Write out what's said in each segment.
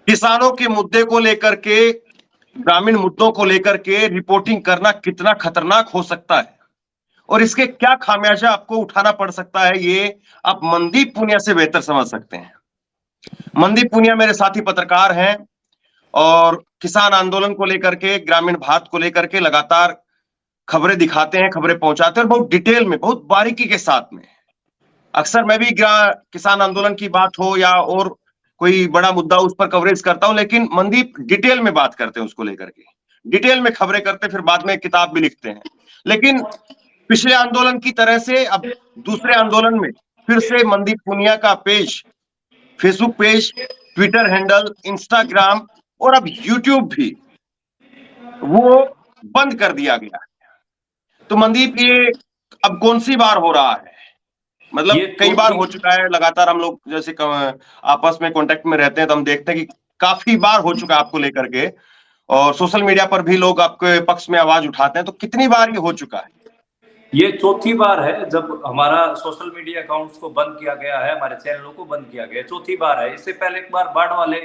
किसानों के मुद्दे को लेकर के, ग्रामीण मुद्दों को लेकर के रिपोर्टिंग करना कितना खतरनाक हो सकता है और इसके क्या खामियाजा आपको उठाना पड़ सकता है, ये आप मनदीप पुनिया से बेहतर समझ सकते हैं। मनदीप पुनिया मेरे साथी पत्रकार हैं और किसान आंदोलन को लेकर के, ग्रामीण भारत को लेकर के लगातार खबरें दिखाते हैं, खबरें पहुंचाते हैं और बहुत डिटेल में, बहुत बारीकी के साथ में। अक्सर मैं भी किसान आंदोलन की बात हो या और कोई बड़ा मुद्दा उस पर कवरेज करता हूं, लेकिन मनदीप डिटेल में बात करते हैं उसको लेकर के, डिटेल में खबरें करते, फिर बाद में किताब भी लिखते हैं। लेकिन पिछले आंदोलन की तरह से अब दूसरे आंदोलन में फिर से मनदीप पुनिया का page, Facebook page, Twitter handle, Instagram और अब यूट्यूब भी वो बंद कर दिया गया। तो मनदीप, ये अब कौन सी बार हो रहा है? मतलब कई बार हो चुका है, लगातार हम लोग जैसे आपस में कांटेक्ट में रहते हैं तो हम देखते हैं कि काफी बार हो चुका है आपको लेकर के, और सोशल मीडिया पर भी लोग आपके पक्ष में आवाज उठाते हैं, तो कितनी बार ये हो चुका है? ये चौथी बार है जब हमारा सोशल मीडिया अकाउंट्स को बंद किया गया है, हमारे चैनलों को बंद किया गया है, चौथी बार है। इससे पहले एक बार बाढ़ वाले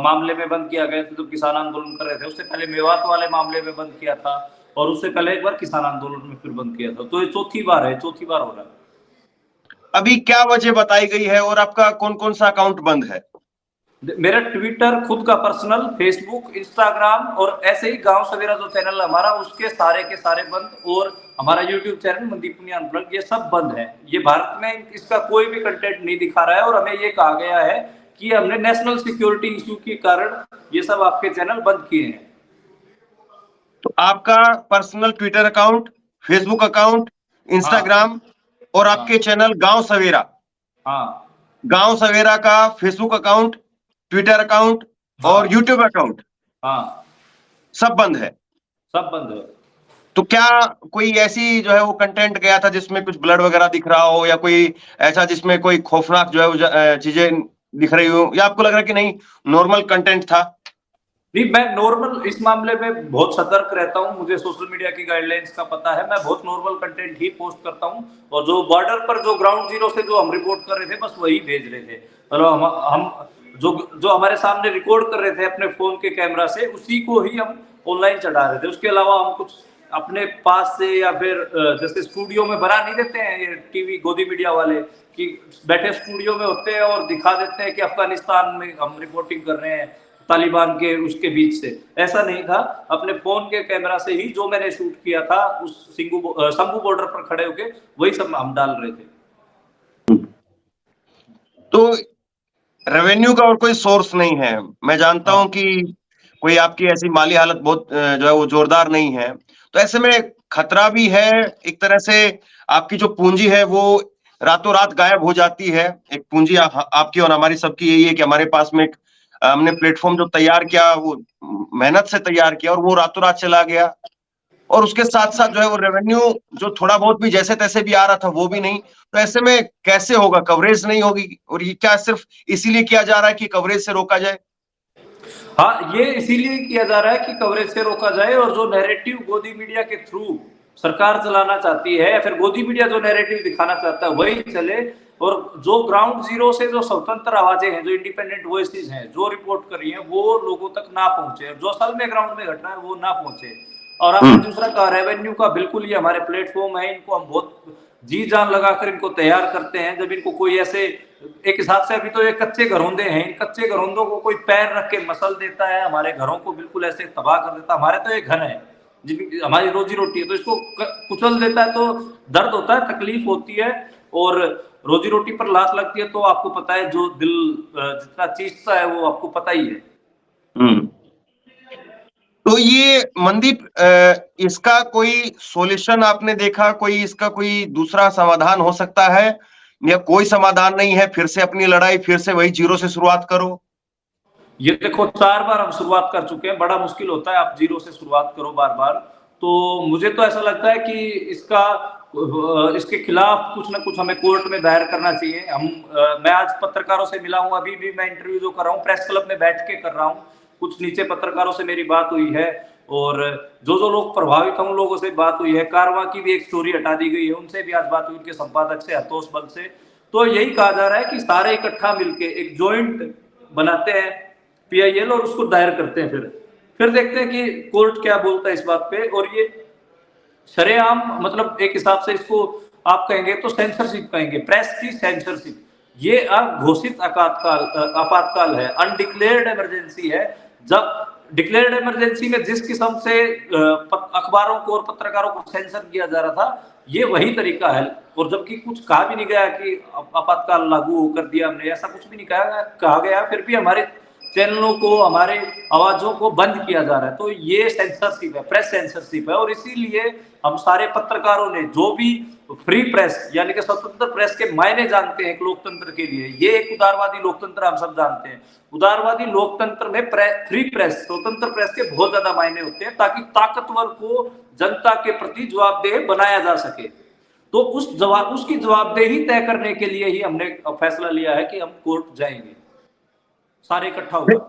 मामले में बंद किया गया था जब किसान आंदोलन कर रहे थे, उससे पहले मेवात वाले मामले में बंद किया था, और उससे पहले एक बार किसान आंदोलन में फिर बंद किया था। तो ये चौथी बार है, चौथी बार हो रहा है। अभी क्या वजह बताई गई है और आपका कौन कौन सा अकाउंट बंद है? मेरा ट्विटर खुद का पर्सनल, फेसबुक, इंस्टाग्राम और ऐसे ही गांव सवेरा जो चैनल है हमारा, उसके सारे के सारे बंद, और हमारा YouTube channel Mandeep Punia unplugged, ये सब बंद है। ये भारत में इसका कोई भी कंटेंट नहीं दिखा रहा है और हमें ये कहा गया है कि हमने नेशनल सिक्योरिटी इश्यू के कारण ये सब आपके चैनल बंद किए हैं। तो आपका personal Twitter account, Facebook account, Instagram और आपके चैनल गांव सवेरा, गांव सवेरा का फेसबुक अकाउंट, ट्विटर अकाउंट और यूट्यूब अकाउंट सब बंद है। सब बंद है। तो क्या कोई ऐसी जो है वो कंटेंट गया था जिसमें कुछ ब्लड वगैरह दिख रहा हो, या कोई ऐसा जिसमें कोई खौफनाक जो है चीजें दिख रही हो, या आपको लग रहा है कि नहीं नॉर्मल कंटेंट था? नहीं, मैं नॉर्मल इस मामले में बहुत सतर्क रहता हूं, मुझे सोशल मीडिया की गाइडलाइंस का पता है, मैं बहुत नॉर्मल कंटेंट ही पोस्ट करता हूं, और जो बॉर्डर पर जो ग्राउंड जीरो से जो हम रिपोर्ट कर रहे थे बस वही भेज रहे थे। मतलब हम जो हमारे सामने रिकॉर्ड कर रहे थे अपने फोन के कैमरा से, उसी को ही हम ऑनलाइन चढ़ा रहे थे। उसके अलावा हम कुछ अपने पास से या फिर जैसे स्टूडियो में बना नहीं देते हैं ये टीवी गोदी मीडिया वाले कि बैठे स्टूडियो में होते हैं और दिखा देते हैं कि अफगानिस्तान में हम रिपोर्टिंग कर रहे हैं तालिबान के उसके बीच से, ऐसा नहीं था। अपने फोन के कैमरा से ही जो मैंने शूट किया था उस शंभू बॉर्डर पर खड़े होके वही सब हम डाल रहे थे। तो रेवेन्यू का और कोई सोर्स नहीं है, मैं जानता हूं कि कोई आपकी ऐसी माली हालत बहुत जो है वो जोरदार नहीं है, तो ऐसे में खतरा भी है एक तरह से। आपकी जो पूंजी है वो रातों रात गायब हो जाती है। एक पूंजी आपकी और हमारी सबकी यही है कि हमारे पास में हमने प्लेटफॉर्म जो तैयार किया वो मेहनत से तैयार किया और वो रातों रात चला गया, और उसके साथ साथ जो है वो रेवेन्यू जो थोड़ा बहुत भी जैसे तैसे भी आ रहा था वो भी नहीं। तो ऐसे में कैसे होगा? कवरेज नहीं होगी, और ये क्या सिर्फ इसीलिए किया जा रहा है कि कवरेज से रोका जाए? हाँ, ये इसीलिए किया जा रहा है कि कवरेज से रोका जाए, और जो नैरेटिव गोदी मीडिया के थ्रू सरकार चलाना चाहती है या फिर गोदी मीडिया जो नैरेटिव दिखाना चाहता है वही चले, और जो ग्राउंड जीरो से जो स्वतंत्र आवाजें हैं, जो इंडिपेंडेंट वॉइसेस हैं, जो रिपोर्ट कर रही हैं, वो लोगों तक ना पहुंचे, जो असल में ग्राउंड में घट रहा है वो ना पहुंचे। और आपने दूसरा कहा रेवेन्यू का, बिल्कुल ये हमारे प्लेटफॉर्म है, इनको हम बहुत जी जान लगाकर इनको तैयार करते हैं। जब इनको कोई ऐसे एक हिसाब से अभी तो ये कच्चे घरौंदे हैं, इन कच्चे घरौंदों को कोई पैर रख के मसल देता है, हमारे घरों को बिल्कुल ऐसे तबाह कर देता है। हमारे तो ये घर है जिनकी हमारी रोजी रोटी है, तो इसको कुचल देता है, तो दर्द होता है, तकलीफ होती है, और रोजी रोटी पर लात लगती है, तो आपको पता है जो दिल जितना चीजता है वो आपको पता ही है। तो ये मनदीप, इसका कोई सॉल्यूशन आपने देखा? कोई इसका कोई दूसरा समाधान हो सकता है, या कोई समाधान नहीं है, फिर से अपनी लड़ाई फिर से वही जीरो से शुरुआत करो? ये देखो 4 बार हम शुरुआत कर चुके हैं, बड़ा मुश्किल होता है आप जीरो से शुरुआत करो बार बार। तो मुझे तो ऐसा लगता है कि इसके खिलाफ कुछ ना कुछ हमें कोर्ट में दायर करना चाहिए। मैं आज पत्रकारों से मिला हूं, अभी भी मैं इंटरव्यू जो कर रहा हूँ प्रेस क्लब में बैठ के कर रहा हूँ, कुछ नीचे पत्रकारों से मेरी बात हुई है, और जो लोग प्रभावित हैं उन लोगों से बात हुई है। कारवां की भी एक स्टोरी हटा दी गई है, उनसे भी आज बात हुई, उनके संपादक से, हतोष बल से। तो यही कहा जा रहा है कि सारे इकट्ठा मिलके एक जॉइंट बनाते हैं, PIL और उसको दायर करते हैं। फिर देखते हैं कि कोर्ट क्या बोलता है इस बात पे। और ये शरेआम मतलब एक हिसाब से इसको आप कहेंगे तो सेंसरशिप कहेंगे, प्रेस की सेंसरशिप। ये अघोषित आपातकाल है, अनडिक्लेयर्ड इमरजेंसी है। जब डिक्लेयर्ड इमरजेंसी में जिस किस्म से अखबारों को और पत्रकारों को सेंसर किया जा रहा था, ये वही तरीका है। और जबकि कुछ कहा भी नहीं गया कि आपातकाल लागू कर दिया हमने, ऐसा कुछ भी नहीं कहा गया, फिर भी हमारे चैनलों को, हमारे आवाजों को बंद किया जा रहा है। तो ये सेंसरशिप है, प्रेस सेंसरशिप है। और इसीलिए हम सारे पत्रकारों ने, जो भी फ्री प्रेस यानी कि स्वतंत्र प्रेस के मायने जानते हैं एक लोकतंत्र के लिए, ये एक उदारवादी लोकतंत्र हम सब जानते हैं। उदारवादी लोकतंत्र में फ्री प्रेस, स्वतंत्र प्रेस के बहुत ज्यादा मायने होते हैं, ताकि ताकतवर को जनता के प्रति जवाबदेह बनाया जा सके। तो उसकी जवाबदेही तय करने के लिए ही हमने फैसला लिया है कि हम कोर्ट जाएंगे, सारे इकट्ठा होगा।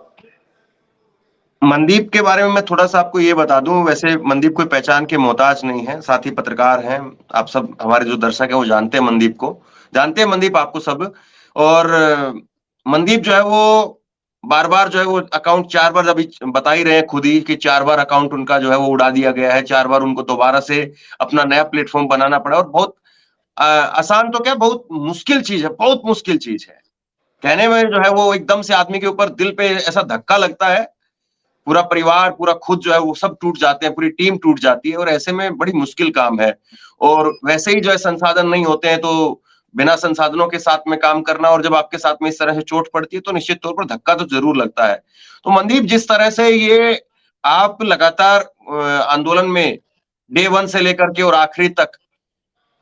मनदीप के बारे में मैं थोड़ा सा आपको ये बता दूं, वैसे मनदीप कोई पहचान के मोहताज नहीं है, साथ ही पत्रकार हैं। आप सब हमारे जो दर्शक हैं वो जानते हैं मनदीप को, जानते हैं मनदीप आपको सब। और मनदीप जो है वो बार बार जो है वो अकाउंट 4 बार, अभी बता ही रहे हैं खुद ही कि 4 बार अकाउंट उनका जो है वो उड़ा दिया गया है, 4 बार उनको दोबारा से अपना नया प्लेटफॉर्म बनाना पड़ा। और बहुत आसान तो क्या, बहुत मुश्किल चीज है, बहुत मुश्किल चीज है। कहने में जो है वो एकदम से आदमी के ऊपर दिल पे ऐसा धक्का लगता है, पूरा परिवार, पूरा खुद जो है वो सब टूट जाते हैं, पूरी टीम टूट जाती है। और ऐसे में बड़ी मुश्किल काम है। और वैसे ही जो है संसाधन नहीं होते हैं, तो बिना संसाधनों के साथ में काम करना, और जब आपके साथ में इस तरह से चोट पड़ती है तो निश्चित तौर पर धक्का तो जरूर लगता है। तो मनदीप, जिस तरह से ये आप लगातार आंदोलन में डे 1 से लेकर के और आखिरी तक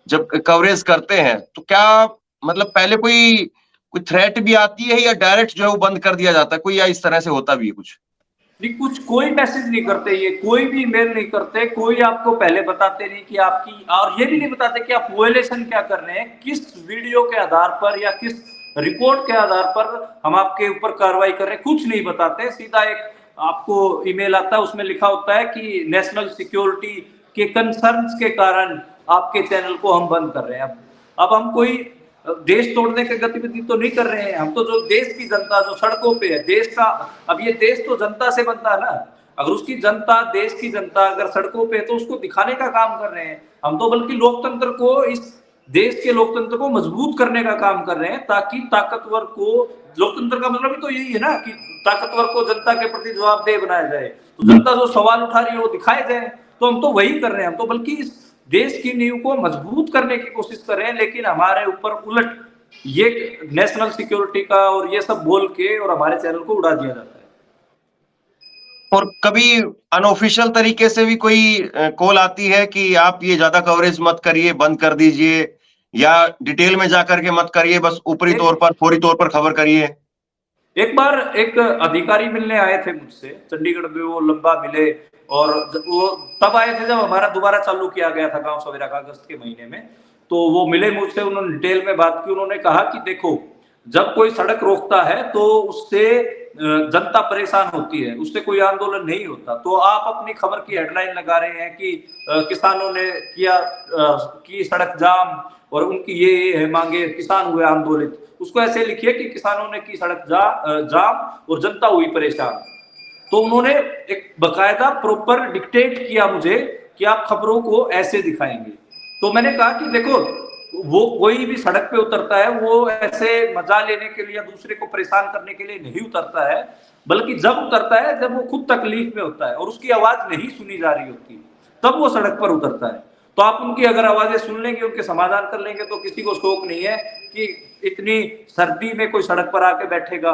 जब कवरेज करते हैं, तो क्या मतलब पहले कोई थ्रेट भी आती है या डायरेक्ट जो है वो बंद कर दिया जाता है कोई, या इस तरह से होता भी है कुछ? नहीं, कुछ कोई मैसेज नहीं करते, ये कोई भी ईमेल नहीं करते, कोई आपको पहले बताते नहीं कि आपकी, और ये भी नहीं बताते कि आप वोलेशन क्या कर रहे हैं, किस वीडियो के आधार पर या किस रिपोर्ट के आधार पर हम आपके ऊपर कार्रवाई कर रहे हैं, कुछ नहीं बताते। सीधा एक आपको ईमेल आता है, उसमें लिखा होता है कि नेशनल सिक्योरिटी के कंसर्न्स के कारण आपके चैनल को हम बंद कर रहे हैं। अब हम कोई देश तोड़ने की गतिविधि तो नहीं कर रहे हैं, हम तो जो देश की जनता जो सड़कों पे है, देश का, अब ये देश तो जनता से बनता है ना, अगर उसकी जनता, देश की जनता अगर सड़कों पे है तो उसको दिखाने का काम कर रहे हैं हम तो, बल्कि लोकतंत्र को, इस देश के लोकतंत्र को मजबूत करने का काम कर रहे हैं, ताकि ताकतवर को, लोकतंत्र का मतलब ही तो यही है ना कि ताकतवर को जनता के प्रति जवाबदेह बनाया जाए, तो जनता जो सवाल उठा रही है वो दिखाए जाए। तो हम तो वही कर रहे हैं, हम तो बल्कि इस देश की नींव को मजबूत करने की कोशिश कर रहे हैं, लेकिन हमारे ऊपर उलट ये नेशनल सिक्योरिटी का और ये सब बोल के और हमारे चैनल को उड़ा दिया जाता है। और कभी अनऑफिशियल तरीके से भी कोई कॉल आती है कि आप ये ज्यादा कवरेज मत करिए, बंद कर दीजिए, या डिटेल में जाकर के मत करिए, बस ऊपरी तौर पर, फौरी तौर पर खबर करिए? एक बार एक अधिकारी मिलने आए थे मुझसे चंडीगढ़ में, वो लंबा मिले, और वो तब आए थे जब हमारा दोबारा चालू किया गया था गांव सवेरा का, अगस्त के महीने में। तो वो मिले मुझसे, उन्होंने डिटेल में बात की। उन्होंने कहा कि देखो, जब कोई सड़क रोकता है तो उससे जनता परेशान होती है, उससे कोई आंदोलन नहीं होता। तो आप अपनी खबर की हेडलाइन लगा रहे हैं कि किसानों ने किया की सड़क जाम और उनकी ये है मांगे, किसान हुए आंदोलित, उसको ऐसे लिखिए कि किसानों ने की सड़क जाम और जनता हुई परेशान। तो उन्होंने एक बकायदा प्रॉपर डिक्टेट किया मुझे कि आप खबरों को ऐसे दिखाएंगे। तो मैंने कहा कि देखो, वो कोई भी सड़क पे उतरता है वो ऐसे मजा लेने के लिए या दूसरे को परेशान करने के लिए नहीं उतरता है, बल्कि जब उतरता है जब वो खुद तकलीफ में होता है और उसकी आवाज नहीं सुनी जा रही होती, तब वो सड़क पर उतरता है। तो आप उनकी अगर आवाजें सुन लेंगे, उनके समाधान कर लेंगे, तो किसी को शौक नहीं है कि इतनी सर्दी में कोई सड़क पर आके बैठेगा।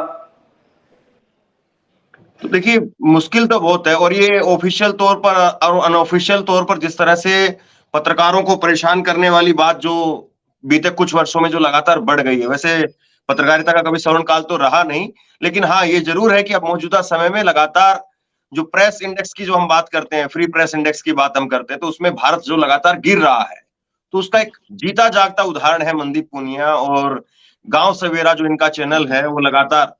तो देखिए, मुश्किल तो बहुत है। और ये ऑफिशियल तौर पर और अनऑफिशियल तौर पर जिस तरह से पत्रकारों को परेशान करने वाली बात जो बीते कुछ वर्षों में जो लगातार बढ़ गई है, वैसे पत्रकारिता का कभी स्वर्ण काल तो रहा नहीं, लेकिन हाँ ये जरूर है कि अब मौजूदा समय में लगातार जो प्रेस इंडेक्स की जो हम बात करते हैं, फ्री प्रेस इंडेक्स की बात हम करते हैं, तो उसमें भारत जो लगातार गिर रहा है, तो उसका एक जीता जागता उदाहरण है मनदीप पूनिया। और गांव सवेरा जो इनका चैनल है, वो लगातार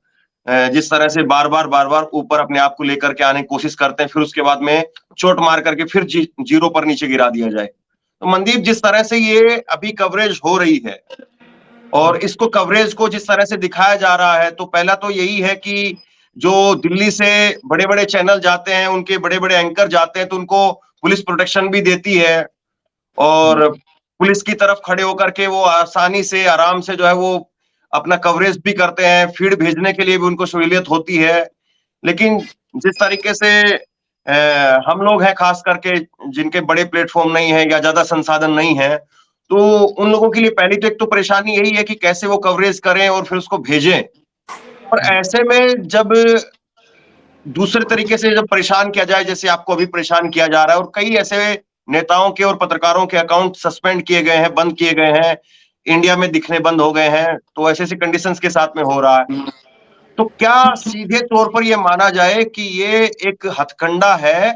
जिस तरह से बार बार ऊपर अपने आप को लेकर के आने की कोशिश करते हैं, फिर उसके बाद में चोट मार करके फिर जीरो पर नीचे गिरा दिया जाए। तो मनदीप, जिस तरह से ये अभी कवरेज हो रही है और इसको कवरेज को जिस तरह से दिखाया जा रहा है, तो पहला तो यही है कि जो दिल्ली से बड़े बड़े चैनल जाते हैं, उनके बड़े बड़े एंकर जाते हैं, तो उनको पुलिस प्रोटेक्शन भी देती है और पुलिस की तरफ खड़े होकर के वो आसानी से आराम से जो है वो अपना कवरेज भी करते हैं, फीड भेजने के लिए भी उनको सहूलियत होती है। लेकिन जिस तरीके से हम लोग हैं खास करके जिनके बड़े प्लेटफॉर्म नहीं है या ज्यादा संसाधन नहीं है, तो उन लोगों के लिए पहली तो एक तो परेशानी यही है कि कैसे वो कवरेज करें और फिर उसको भेजें। और ऐसे में जब दूसरे तरीके से जब परेशान किया जाए, जैसे आपको अभी परेशान किया जा रहा है, और कई ऐसे नेताओं के और पत्रकारों के अकाउंट सस्पेंड किए गए हैं, बंद किए गए हैं, इंडिया में दिखने बंद हो गए हैं, तो ऐसे ऐसे कंडीशंस के साथ में हो रहा है। तो क्या सीधे तौर पर यह माना जाए कि ये एक हथकंडा है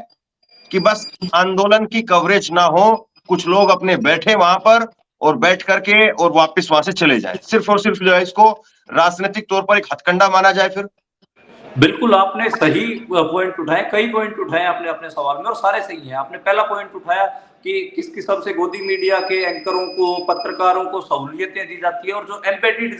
कि बस आंदोलन की कवरेज ना हो, कुछ लोग अपने बैठे वहां पर और बैठ करके और वापस वहां से चले जाएं, सिर्फ और सिर्फ जो है इसको राजनीतिक तौर पर एक हथकंडा माना जाए? फिर बिल्कुल आपने सही पॉइंट उठाए, कई पॉइंट उठाए आपने अपने सवाल में और सारे सही हैं। आपने पहला पॉइंट उठाया कि किस किस्म से गोदी मीडिया के एंकरों को, पत्रकारों को सहूलियतें दी जाती है और जो एम्बेडेड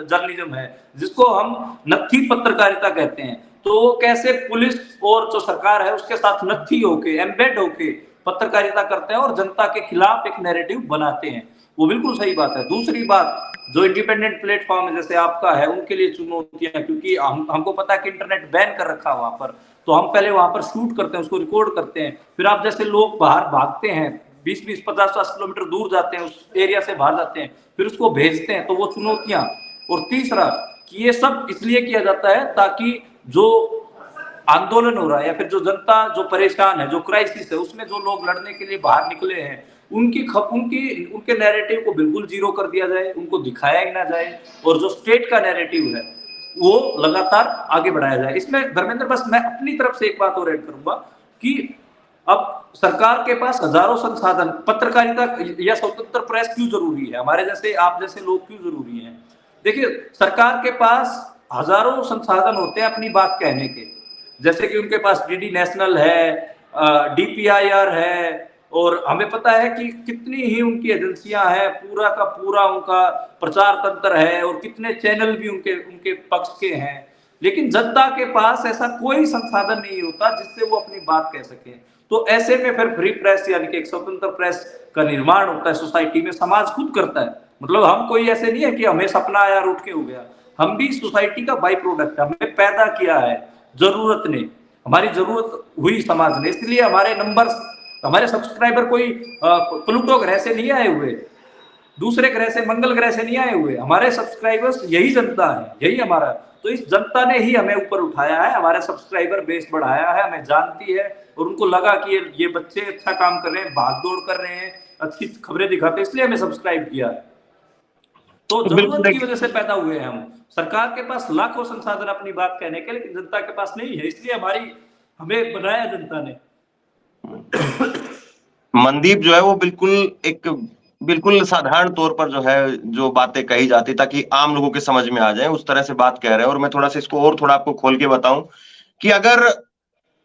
जर्नलिज्म है, जिसको हम नत्थी पत्रकारिता कहते हैं, तो वो कैसे पुलिस और जो सरकार है उसके साथ नत्थी होके, एम्बेड होके पत्रकारिता करते हैं और जनता के खिलाफ एक नैरेटिव बनाते हैं, वो बिल्कुल सही बात है। दूसरी बात, जो इंडिपेंडेंट प्लेटफॉर्म है जैसे आपका है, उनके लिए चुनौतियां, क्योंकि हमको पता है कि इंटरनेट बैन कर रखा है वहां पर, तो हम पहले वहां पर शूट करते हैं, उसको रिकॉर्ड करते हैं, फिर आप जैसे लोग बाहर भागते हैं, 20-20, 50-50 किलोमीटर दूर जाते हैं, उस एरिया से बाहर जाते हैं, फिर उसको भेजते हैं, तो वो चुनौतियां। और तीसरा कि ये सब इसलिए किया जाता है ताकि जो आंदोलन हो रहा है या फिर जो जनता जो परेशान है, जो क्राइसिस है, उसमें जो लोग लड़ने के लिए बाहर निकले हैं, उनके नैरेटिव को बिल्कुल जीरो कर दिया जाए, उनको दिखाया ही ना जाए, और जो स्टेट का नैरेटिव है वो लगातार आगे बढ़ाया जाए। इसमें धर्मेंद्र बस मैं अपनी तरफ से एक बात और ऐड करूंगा कि अब सरकार के पास हजारों संसाधन, पत्रकारिता या स्वतंत्र प्रेस क्यों जरूरी है, हमारे जैसे आप जैसे लोग क्यों जरूरी हैं? देखिए, सरकार के पास हजारों संसाधन होते हैं अपनी बात कहने के, जैसे कि उनके पास डीडी नेशनल है, डीपीआईआर है, और हमें पता है कि कितनी ही उनकी एजेंसियां हैं, पूरा का पूरा उनका प्रचार तंत्र है और कितने चैनल भी उनके उनके पक्ष के हैं। लेकिन जनता के पास ऐसा कोई संसाधन नहीं होता जिससे वो अपनी बात कह सके। तो ऐसे में फिर फ्री प्रेस यानी कि एक स्वतंत्र प्रेस का निर्माण होता है सोसाइटी में, समाज खुद करता है। मतलब हम कोई ऐसे नहीं है कि हमें सपना आया और उठ के हो गया, हम भी सोसाइटी का बाई प्रोडक्ट, हमें पैदा किया है जरूरत ने, हमारी जरूरत हुई समाज ने, इसलिए हमारे नंबर्स, हमारे सब्सक्राइबर कोई प्लूटो ग्रह से नहीं आए हुए, दूसरे ग्रह से, मंगल ग्रह से नहीं आए हुए, हमारे सब्सक्राइबर्स यही जनता है, यही हमारा। तो इस जनता ने ही हमें ऊपर उठाया है, हमारे सब्सक्राइबर बेस बढ़ाया है, हमें जानती है, और उनको लगा कि ये बच्चे अच्छा काम कर रहे हैं, भाग दौड़ कर रहे हैं, अच्छी खबरें दिखाते हैं, इसलिए हमें सब्सक्राइब किया है। तो जरूरत की वजह से पैदा हुए हैं हम। सरकार के पास लाखों संसाधन अपनी बात कहने के, लेकिन जनता के पास नहीं है, इसलिए हमें बनाया जनता ने। मनदीप जो है वो बिल्कुल साधारण तौर पर जो है जो बातें कही जाती ताकि आम लोगों के समझ में आ जाए, उस तरह से बात कह रहे हैं। और मैं थोड़ा सा इसको और थोड़ा आपको खोल के बताऊं कि अगर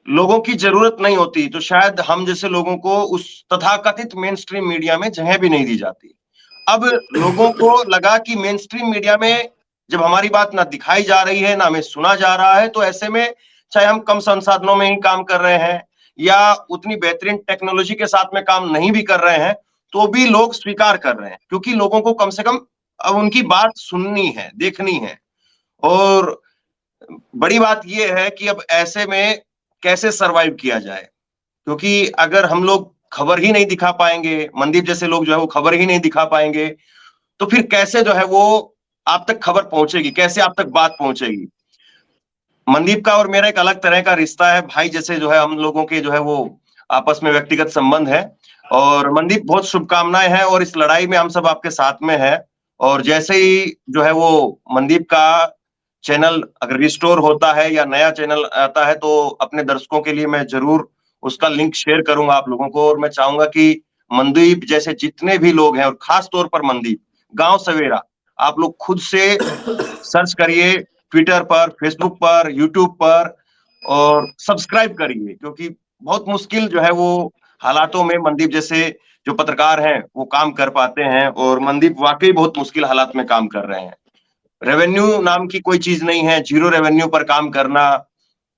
लोगों की जरूरत नहीं होती तो शायद हम जैसे लोगों को उस तथाकथित मेन स्ट्रीम मीडिया में जगह भी नहीं दी जाती। अब लोगों को लगा कि मेन स्ट्रीम मीडिया में जब हमारी बात ना दिखाई जा रही है, ना हमें सुना जा रहा है, तो ऐसे में चाहे हम कम संसाधनों में ही काम कर रहे हैं या उतनी बेहतरीन टेक्नोलॉजी के साथ में काम नहीं भी कर रहे हैं, तो भी लोग स्वीकार कर रहे हैं, क्योंकि लोगों को कम से कम अब उनकी बात सुननी है, देखनी है। और बड़ी बात यह है कि अब ऐसे में कैसे सरवाइव किया जाए, क्योंकि अगर हम लोग खबर ही नहीं दिखा पाएंगे, मनदीप जैसे लोग जो है वो खबर ही नहीं दिखा पाएंगे, तो फिर कैसे जो है वो आप तक खबर पहुंचेगी, कैसे आप तक बात पहुंचेगी? मनदीप का और मेरा एक अलग तरह का रिश्ता है, भाई जैसे जो है हम लोगों के जो है वो आपस में व्यक्तिगत संबंध है। और मनदीप बहुत शुभकामनाएं हैं और इस लड़ाई में हम सब आपके साथ में है। और जैसे ही जो है वो मनदीप का चैनल अगर रिस्टोर होता है या नया चैनल आता है, तो अपने दर्शकों के लिए मैं जरूर उसका लिंक शेयर करूंगा आप लोगों को। और मैं चाहूंगा कि मनदीप जैसे जितने भी लोग हैं, और खास तौर पर मनदीप गांव सवेरा, आप लोग खुद से सर्च करिए ट्विटर पर, फेसबुक पर, यूट्यूब पर, और सब्सक्राइब करिए, क्योंकि बहुत मुश्किल जो है वो हालातों में मनदीप जैसे जो पत्रकार हैं वो काम कर पाते हैं। और मनदीप वाकई बहुत मुश्किल हालात में काम कर रहे हैं। रेवेन्यू नाम की कोई चीज नहीं है, जीरो रेवेन्यू पर काम करना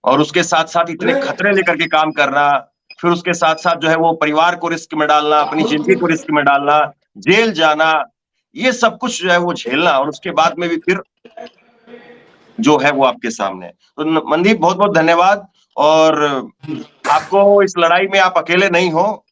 और उसके साथ साथ इतने खतरे लेकर के काम करना, फिर उसके साथ साथ जो है वो परिवार को रिस्क में डालना, अपनी जिंदगी को रिस्क में डालना, जेल जाना, ये सब कुछ जो है वो झेलना और उसके बाद में भी फिर जो है वो आपके सामने है। तो मनदीप बहुत बहुत धन्यवाद। और आपको इस लड़ाई में आप अकेले नहीं हो,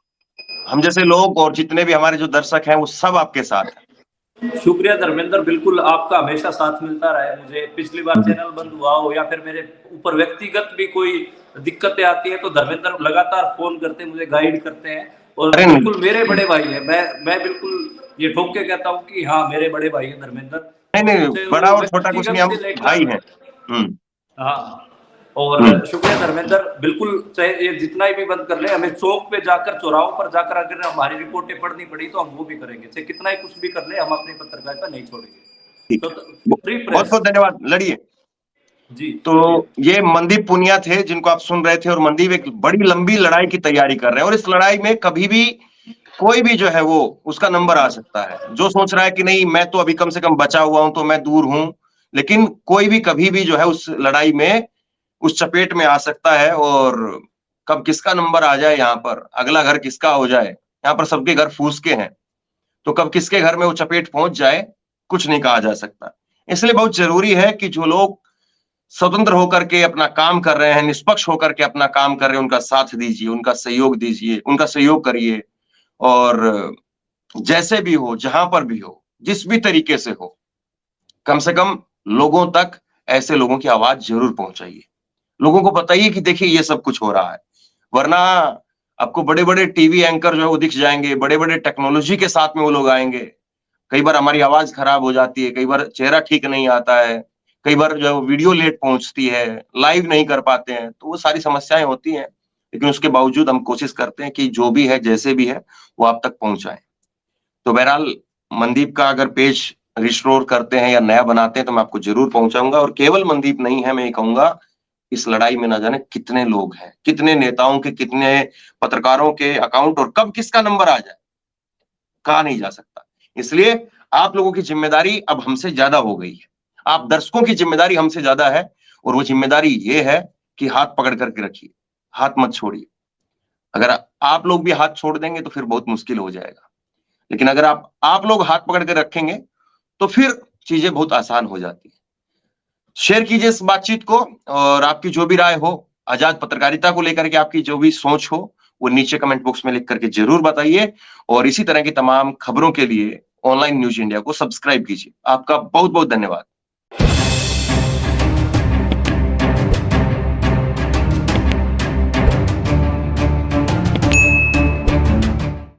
हम जैसे लोग और जितने भी हमारे जो दर्शक हैं वो सब आपके साथ हैं। शुक्रिया धर्मेंद्र, बिल्कुल आपका हमेशा साथ मिलता रहा है मुझे। पिछली बार चैनल बंद हुआ हो या फिर मेरे ऊपर व्यक्तिगत भी कोई दिक्कतें आती है तो धर्मेंद्र लगातार फोन करते हैं, मुझे गाइड करते हैं और बिल्कुल मेरे बड़े भाई है। मैं बिल्कुल ये ठोक के कहता हूँ कि हाँ मेरे बड़े भाई है धर्मेंद्र। नहीं, बड़ा और छोटा कुछ नहीं, हम भाई हैं। हाँ, और शुक्रिया धर्मेंद्र। बिल्कुल चाहे ये जितना ही भी बंद कर ले, हमें चौक पे जाकर, चौराहों पर जाकर अगर हमारी रिपोर्टें पढ़नी पड़ी तो हम वो भी करेंगे, चाहे कितना ही कुछ भी कर ले, हम अपनी पत्रकारिता नहीं छोड़ेंगे। तो बहुत बहुत धन्यवाद, लड़िए जी। तो ये मनदीप पुनिया थे जिनको आप सुन रहे थे, और मनदीप एक बड़ी लंबी लड़ाई की तैयारी कर रहे हैं और इस लड़ाई में कभी भी कोई भी जो है वो उसका नंबर आ सकता है। जो सोच रहा है कि नहीं मैं तो अभी कम से कम बचा हुआ हूं तो मैं दूर हूं, लेकिन कोई भी कभी भी जो है उस लड़ाई में उस चपेट में आ सकता है और कब किसका नंबर आ जाए, यहाँ पर अगला घर किसका हो जाए, यहाँ पर सबके घर फूस के हैं, तो कब किसके घर में वो चपेट पहुंच जाए कुछ नहीं कहा जा सकता। इसलिए बहुत जरूरी है कि जो लोग स्वतंत्र होकर के अपना काम कर रहे हैं, निष्पक्ष होकर के अपना काम कर रहे हैं, उनका साथ दीजिए, उनका सहयोग दीजिए, उनका सहयोग करिए और जैसे भी हो, जहां पर भी हो, जिस भी तरीके से हो, कम से कम लोगों तक ऐसे लोगों की आवाज जरूर पहुंचाइए। लोगों को बताइए कि देखिए ये सब कुछ हो रहा है, वरना आपको बड़े बड़े टीवी एंकर जो है वो दिख जाएंगे, बड़े बड़े टेक्नोलॉजी के साथ में वो लोग आएंगे। कई बार हमारी आवाज खराब हो जाती है, कई बार चेहरा ठीक नहीं आता है, कई बार जो वीडियो लेट पहुंचती है, लाइव नहीं कर पाते हैं, तो वो सारी समस्याएं होती हैं। लेकिन उसके बावजूद हम कोशिश करते हैं कि जो भी है जैसे भी है वो आप तक पहुंचाएं। तो बहरहाल मनदीप का अगर पेज रिस्टोर करते हैं या नया बनाते हैं तो मैं आपको जरूर पहुंचाऊंगा। और केवल मनदीप नहीं है, मैं ये कहूंगा इस लड़ाई में ना जाने कितने लोग हैं, कितने नेताओं के, कितने पत्रकारों के अकाउंट और कब किसका नंबर आ जाए कहा नहीं जा सकता। इसलिए आप लोगों की जिम्मेदारी अब हमसे ज्यादा हो गई है, आप दर्शकों की जिम्मेदारी हमसे ज्यादा है और वो जिम्मेदारी ये है कि हाथ पकड़ करके रखिए, हाथ मत छोड़िए। अगर आप लोग भी हाथ छोड़ देंगे तो फिर बहुत मुश्किल हो जाएगा, लेकिन अगर आप लोग हाथ पकड़ के रखेंगे तो फिर चीजें बहुत आसान हो जाती है। शेयर कीजिए इस बातचीत को और आपकी जो भी राय हो, आजाद पत्रकारिता को लेकर के आपकी जो भी सोच हो, वो नीचे कमेंट बॉक्स में लिख करके जरूर बताइए। और इसी तरह की तमाम खबरों के लिए ऑनलाइन न्यूज इंडिया को सब्सक्राइब कीजिए। आपका बहुत बहुत धन्यवाद।